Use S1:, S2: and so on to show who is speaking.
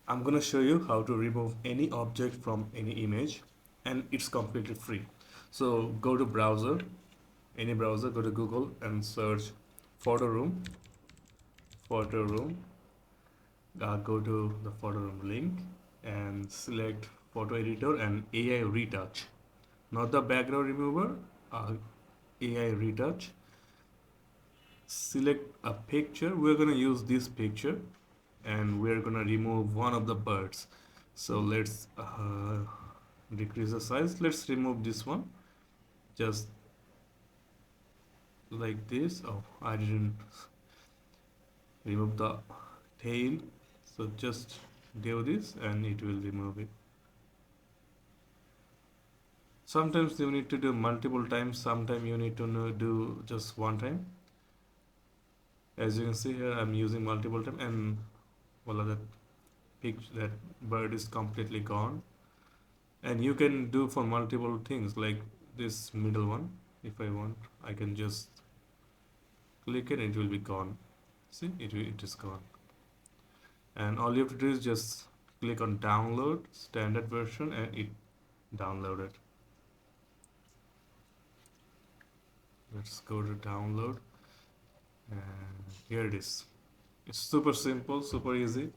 S1: I'm gonna show you how to remove any object from any image, and it's completely free. So go to browser, any browser, go to Google and search photo room, photo room. Go to the photo room link and select photo editor and AI retouch, not the background remover, uh, AI retouch. Select a picture. We're gonna use this picture and we're gonna remove one of the birds. So let's decrease the size. Let's remove this one just like this. Oh, I didn't remove the tail, so just do this and it will remove it. Sometimes you need to do multiple times, sometimes you need to do just one time. As you can see here, I'm using multiple times, and voila, that bird is completely gone. And you can do for multiple things, like this middle one. If I want, I can just click it and it will be gone. See, it is gone. And all you have to do is just click on download standard version and it downloaded. Let's go to download, and here it is. It's super simple, super easy.